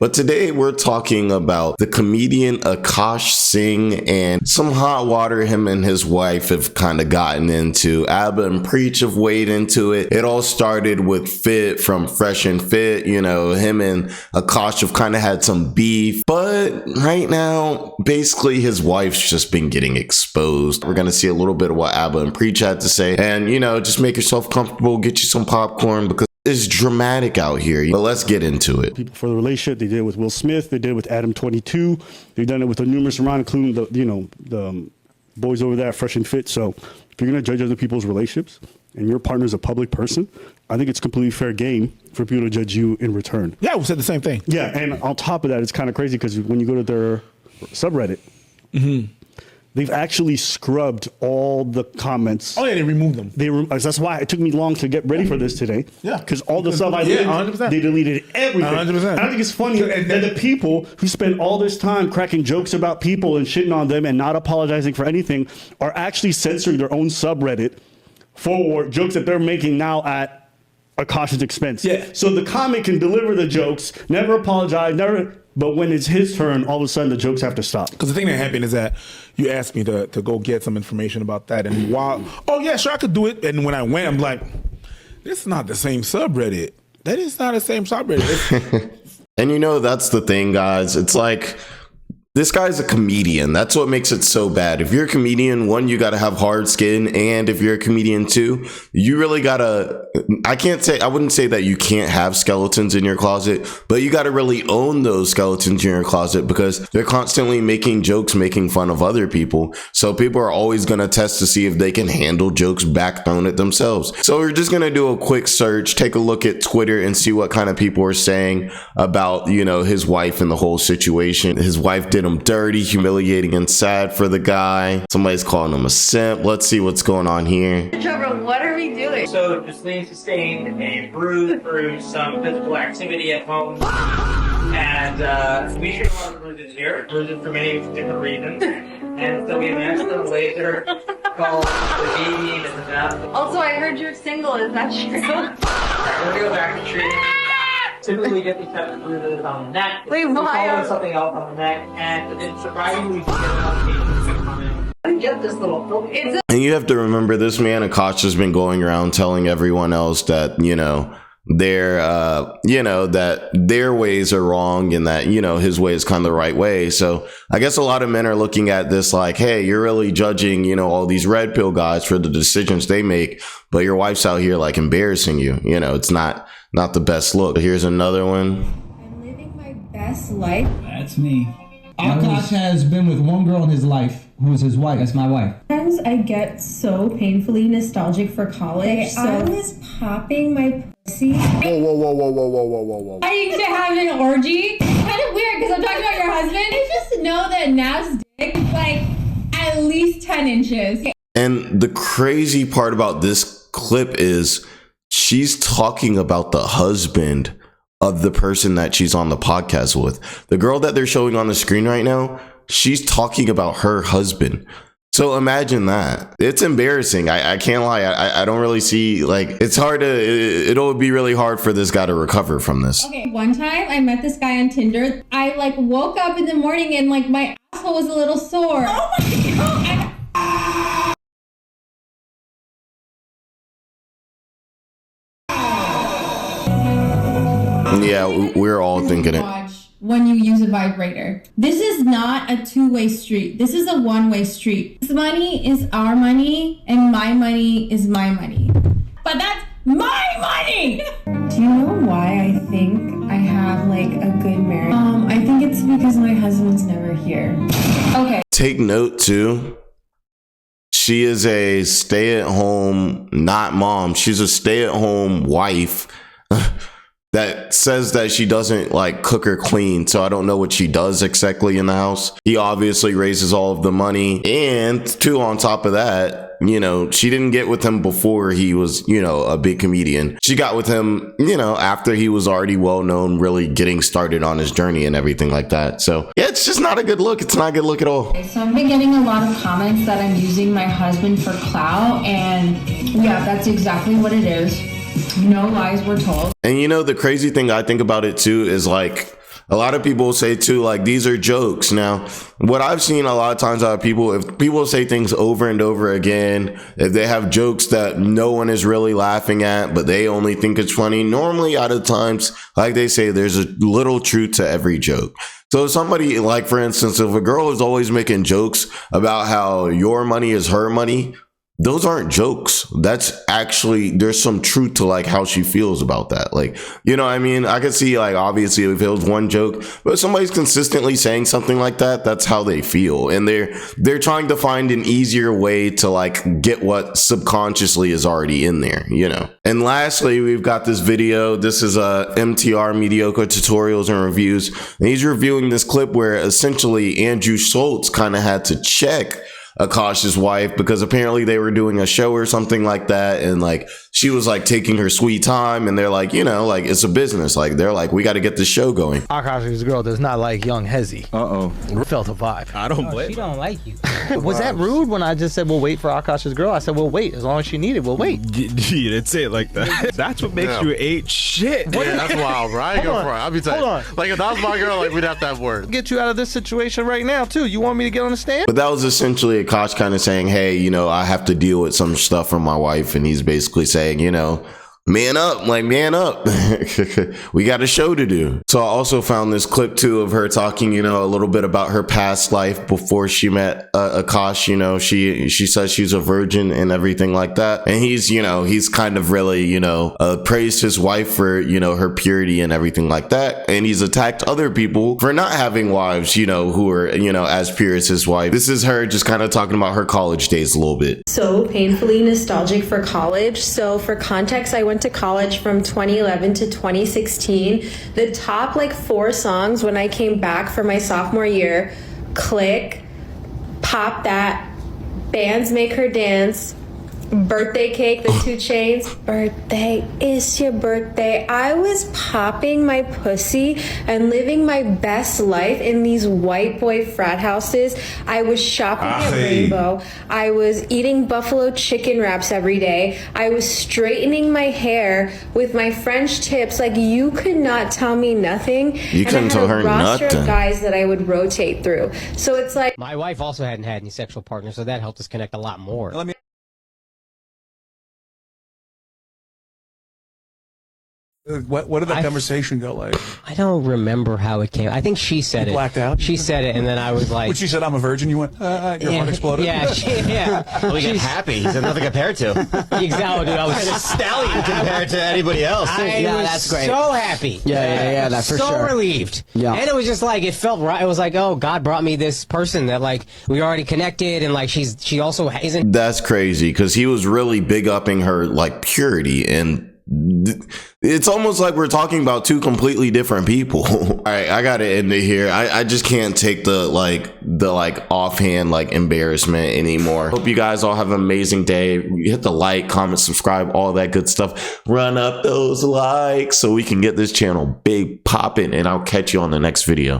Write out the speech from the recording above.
But today we're talking about the comedian Akaash Singh and some hot water him and his wife have kind of gotten into. Abba and Preach have weighed into it. It all started with Fit from Fresh and Fit. You know, him and Akaash have kind of had some beef. But right now, basically his wife's just been getting exposed. We're going to see a little bit of what Abba and Preach had to say. And, you know, just make yourself comfortable, get you some popcorn because it's dramatic out here. But let's get into it. People for the relationship, they did it with Will Smith, they did it with Adam 22, they've done it with a numerous amount, including the boys over there at Fresh and Fit. So if you're gonna judge other people's relationships and your partner's a public person, I think it's completely fair game for people to judge you in return. Yeah, we said the same thing. Yeah, and on top of that, it's kind of crazy because when you go to their subreddit, they've actually scrubbed all the comments. Oh yeah, they removed them. That's why it took me long to get ready for this today. Yeah, because all the stuff I did, 100%. they deleted everything. 100%. I think it's funny that the people who spend all this time cracking jokes about people and shitting on them and not apologizing for anything are actually censoring their own subreddit for jokes that they're making now at Akash's expense. Yeah. So the comic can deliver the jokes, never apologize, never. But when it's his turn, all of a sudden the jokes have to stop. Because the thing that happened is that you asked me to go get some information about that. And while, oh yeah, sure, I could do it. And when I went, I'm like, this is not the same subreddit. That is not the same subreddit. And you know, that's the thing, guys. It's like, this guy's a comedian. That's what makes it so bad. If you're a comedian, one, you got to have hard skin. And if you're a comedian, two, you really got to, I wouldn't say that you can't have skeletons in your closet, but you got to really own those skeletons in your closet because they're constantly making jokes, making fun of other people. So people are always going to test to see if they can handle jokes back thrown at themselves. So we're just going to do a quick search, take a look at Twitter and see what kind of people are saying about, you know, his wife and the whole situation. His wife did him dirty, humiliating, and sad for the guy. Somebody's calling him a simp. Let's see what's going on here. Trevor, what are we doing? So Justine sustained a bruise through some physical activity at home. And we treat a lot of bruises here, bruises for many different reasons. And so we managed to laser called the baby and the death. Also, I heard you're single. Is that true? Alright, we're gonna go back to treatment. Typically, we get these types of bruises on the neck. Wait, we why? call it something else on the neck, and it's surprisingly we get enough patients to come in. I get this little. And you have to remember, this man Akash has been going around telling everyone else that, you know, that their ways are wrong and that, you know, his way is kind of the right way. So I guess a lot of men are looking at this like, hey, you're really judging, you know, all these red pill guys for the decisions they make, but your wife's out here like embarrassing you. You know, it's not the best look. Here's another one. I'm living my best life. That's me. Akash has been with one girl in his life, who's his wife. That's my wife. Sometimes I get so painfully nostalgic for college. I was popping my pussy. Whoa. I used to have an orgy. Kind of weird because I'm talking about your husband. I just know that Nav's dick is like at least 10 inches. And the crazy part about this clip is she's talking about the husband of the person that she's on the podcast with. The girl that they're showing on the screen right now, she's talking about her husband. So imagine that. It's embarrassing. I can't lie. I don't really see, like, it's hard to, it'll be really hard for this guy to recover from this. Okay, one time I met this guy on Tinder. I like woke up in the morning and like my asshole was a little sore. Oh my God. Yeah, we're all thinking it. When you use a vibrator. This is not a two-way street. This is a one-way street. This money is our money and my money is my money. But that's my money! Do you know why I think I have like a good marriage? I think it's because my husband's never here. Okay. Take note too. She is a stay-at-home, not mom. She's a stay-at-home wife. That says that she doesn't like cook or clean. So I don't know what she does exactly in the house. He obviously raises all of the money. And two, on top of that, you know, she didn't get with him before he was, you know, a big comedian. She got with him, you know, after he was already well known, really getting started on his journey and everything like that. So yeah, it's just not a good look. It's not a good look at all. So I've been getting a lot of comments that I'm using my husband for clout. And yeah, that's exactly what it is. No lies were told. And you know, the crazy thing I think about it too is like, a lot of people say too, like, these are jokes. Now, what I've seen a lot of times out of people, if people say things over and over again, if they have jokes that no one is really laughing at, but they only think it's funny, normally out of times, like they say, there's a little truth to every joke. So somebody, like, for instance, if a girl is always making jokes about how your money is her money, those aren't jokes. That's actually, there's some truth to like how she feels about that. Like, you know what I mean? I could see, like, obviously if it was one joke, but if somebody's consistently saying something like that, that's how they feel. And they're trying to find an easier way to like get what subconsciously is already in there, you know? And lastly, we've got this video. This is MTR Mediocre Tutorials and Reviews. And he's reviewing this clip where essentially Andrew Schultz kind of had to check Akash's wife because apparently they were doing a show or something like that, and like she was like taking her sweet time, and they're like, you know, like it's a business, like they're like, we got to get the show going. Akash's girl does not like young Hezzy. Felt a vibe. I don't blame. She don't like you. Was that rude when I just said we'll wait for Akash's girl? I said we'll wait as long as she needed. We'll wait. You didn't say it like that. That's what makes you ain't shit. Yeah, that's wild, bro. I ain't go for it. I'll be telling you. Like, if that was my girl, like, we'd have to have words. Get you out of this situation right now too. You want me to get on the stand? But that was essentially Akash kind of saying, hey, you know, I have to deal with some stuff from my wife, and he's basically saying, you know, man up, like, man up. We got a show to do. So I also found this clip too of her talking, you know, a little bit about her past life before she met Akash. You know, she says she's a virgin and everything like that. And he's, you know, he's kind of really, you know, praised his wife for, you know, her purity and everything like that. And he's attacked other people for not having wives, you know, who are, you know, as pure as his wife. This is her just kind of talking about her college days a little bit. So painfully nostalgic for college. So for context, I went to college from 2011 to 2016. The top like 4 songs when I came back for my sophomore year: Click, Pop That, Bands Make Her Dance, Birthday Cake, the 2 Chainz, Birthday, It's Your Birthday. I was popping my pussy and living my best life in these white boy frat houses. I was shopping at Rainbow. I was eating buffalo chicken wraps every day. I was straightening my hair with my French tips. Like, you could not tell me nothing. You couldn't tell her nothing. And I had a roster nothing. of guys that I would rotate through. So it's like, my wife also hadn't had any sexual partners, so that helped us connect a lot more. What did that conversation go like? I don't remember how it came. I think she said it. Blacked out? She said it, and then I was like... When she said, I'm a virgin, you went, your heart exploded? Yeah, Well, we get happy. He said nothing compared to. Exactly, dude. I was a stallion compared to anybody else. I was that's great. so happy. Yeah, that's for so sure. relieved. Yeah. And it was just like, it felt right. It was like, oh, God brought me this person that, like, we already connected, and, like, she also isn't... That's crazy because he was really big upping her like purity, and it's almost like we're talking about 2 completely different people. All right, I gotta end it here. I just can't take the offhand like embarrassment anymore. Hope you guys all have an amazing day. Hit the like, comment, subscribe, all that good stuff. Run up those likes so we can get this channel big popping, and I'll catch you on the next video.